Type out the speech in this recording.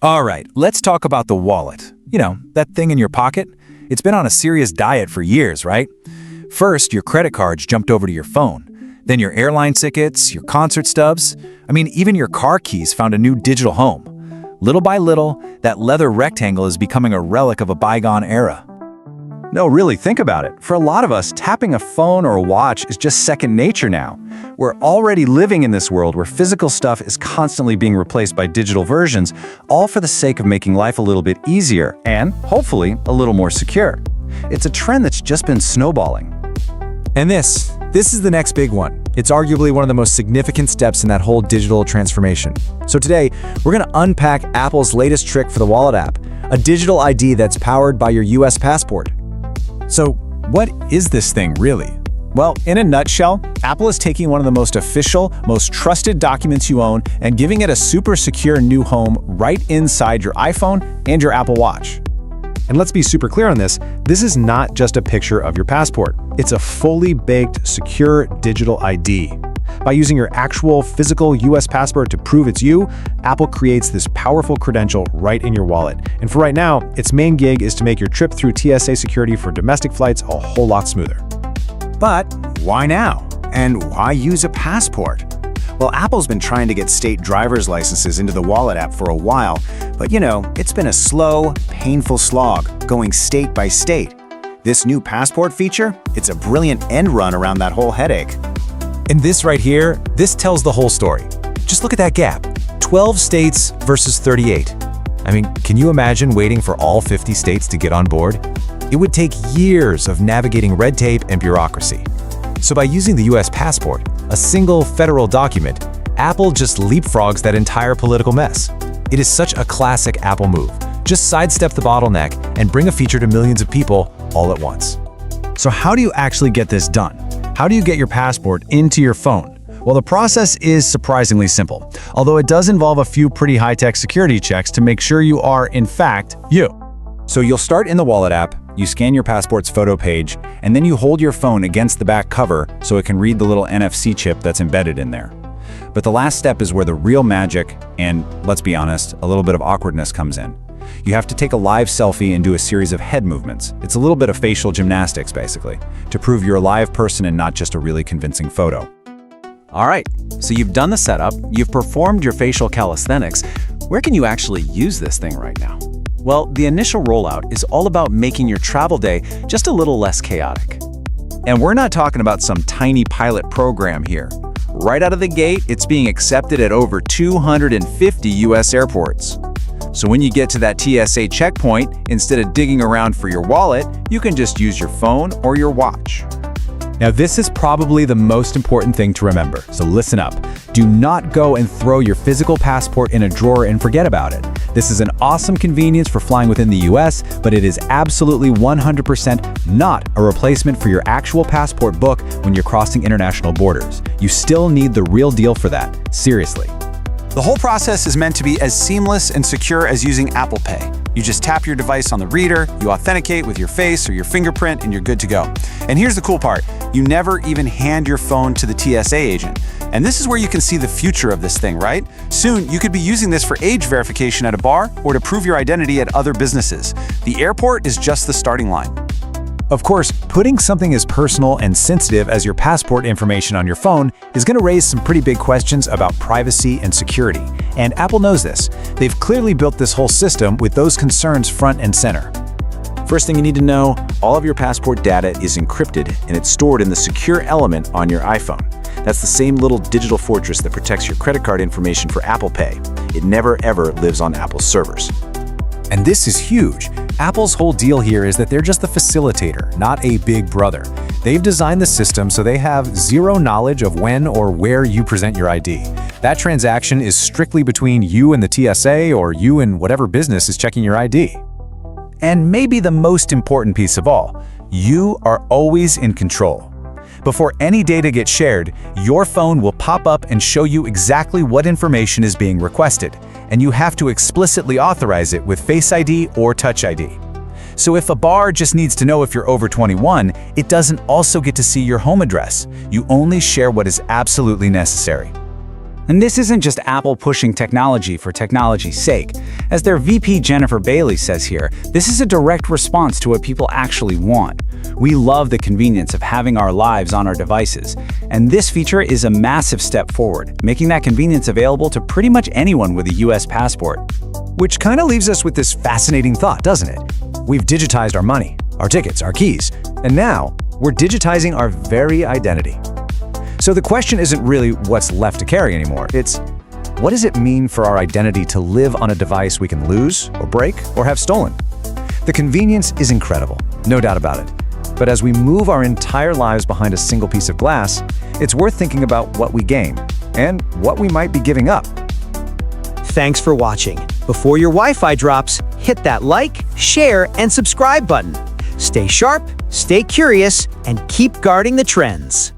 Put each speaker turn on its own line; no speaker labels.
All right, let's talk about the wallet. You know, that thing in your pocket? It's been on a serious diet for years, right? First, your credit cards jumped over to your phone. Then your airline tickets, your concert stubs. I mean, even your car keys found a new digital home. Little by little, that leather rectangle is becoming a relic of a bygone era.
No, really, think about it. For a lot of us, tapping a phone or a watch is just second nature now. We're already living in this world where physical stuff is constantly being replaced by digital versions, all for the sake of making life a little bit easier and, hopefully, a little more secure. It's a trend that's just been snowballing.
And this is the next big one. It's arguably one of the most significant steps in that whole digital transformation. So today, we're going to unpack Apple's latest trick for the Wallet app, a digital ID that's powered by your US passport.
So, what is this thing really? Well, in a nutshell, Apple is taking one of the most official, most trusted documents you own and giving it a super secure new home right inside your iPhone and your Apple Watch.
And let's be super clear on this is not just a picture of your passport. It's a fully baked, secure digital ID. By using your actual physical US passport to prove it's you, Apple creates this powerful credential right in your wallet. And for right now, its main gig is to make your trip through TSA security for domestic flights a whole lot smoother.
But why now? And why use a passport? Well, Apple's been trying to get state driver's licenses into the Wallet app for a while, but it's been a slow, painful slog, going state by state. This new passport feature, it's a brilliant end run around that whole headache.
And this right here, this tells the whole story. Just look at that gap. 12 states versus 38. I mean, can you imagine waiting for all 50 states to get on board? It would take years of navigating red tape and bureaucracy. So by using the US passport, a single federal document, Apple just leapfrogs that entire political mess. It is such a classic Apple move. Just sidestep the bottleneck and bring a feature to millions of people all at once.
So how do you actually get this done? How do you get your passport into your phone? Well, the process is surprisingly simple, although it does involve a few pretty high-tech security checks to make sure you are, in fact, you.
So you'll start in the Wallet app, you scan your passport's photo page, and then you hold your phone against the back cover so it can read the little NFC chip that's embedded in there. But the last step is where the real magic, and let's be honest, a little bit of awkwardness comes in. You have to take a live selfie and do a series of head movements. It's a little bit of facial gymnastics, basically, to prove you're a live person and not just a really convincing photo.
All right, so you've done the setup, you've performed your facial calisthenics. Where can you actually use this thing right now? Well, the initial rollout is all about making your travel day just a little less chaotic.
And we're not talking about some tiny pilot program here. Right out of the gate, it's being accepted at over 250 US airports. So when you get to that TSA checkpoint, instead of digging around for your wallet, you can just use your phone or your watch.
Now, this is probably the most important thing to remember, so listen up. Do not go and throw your physical passport in a drawer and forget about it. This is an awesome convenience for flying within the US, but it is absolutely 100% not a replacement for your actual passport book when you're crossing international borders. You still need the real deal for that, seriously.
The whole process is meant to be as seamless and secure as using Apple Pay. You just tap your device on the reader, you authenticate with your face or your fingerprint, and you're good to go. And here's the cool part. You never even hand your phone to the TSA agent. And this is where you can see the future of this thing, right? Soon, you could be using this for age verification at a bar or to prove your identity at other businesses. The airport is just the starting line.
Of course, putting something as personal and sensitive as your passport information on your phone is going to raise some pretty big questions about privacy and security. And Apple knows this. They've clearly built this whole system with those concerns front and center. First thing you need to know, all of your passport data is encrypted and it's stored in the secure element on your iPhone. That's the same little digital fortress that protects your credit card information for Apple Pay. It never ever lives on Apple's servers. And this is huge. Apple's whole deal here is that they're just the facilitator, not a big brother. They've designed the system so they have zero knowledge of when or where you present your ID. That transaction is strictly between you and the TSA or you and whatever business is checking your ID. And maybe the most important piece of all, you are always in control. Before any data gets shared, your phone will pop up and show you exactly what information is being requested, and you have to explicitly authorize it with Face ID or Touch ID. So if a bar just needs to know if you're over 21, it doesn't also get to see your home address. You only share what is absolutely necessary.
And this isn't just Apple pushing technology for technology's sake. As their VP Jennifer Bailey says here, this is a direct response to what people actually want. We love the convenience of having our lives on our devices, and this feature is a massive step forward, making that convenience available to pretty much anyone with a US passport.
Which kind of leaves us with this fascinating thought, doesn't it? We've digitized our money, our tickets, our keys, and now we're digitizing our very identity. So the question isn't really what's left to carry anymore. It's, what does it mean for our identity to live on a device we can lose or break or have stolen? The convenience is incredible, no doubt about it. But as we move our entire lives behind a single piece of glass, it's worth thinking about what we gain and what we might be giving up.
Thanks for watching. Before your Wi-Fi drops, hit that like, share, and subscribe button. Stay sharp, stay curious, and keep guarding the trends.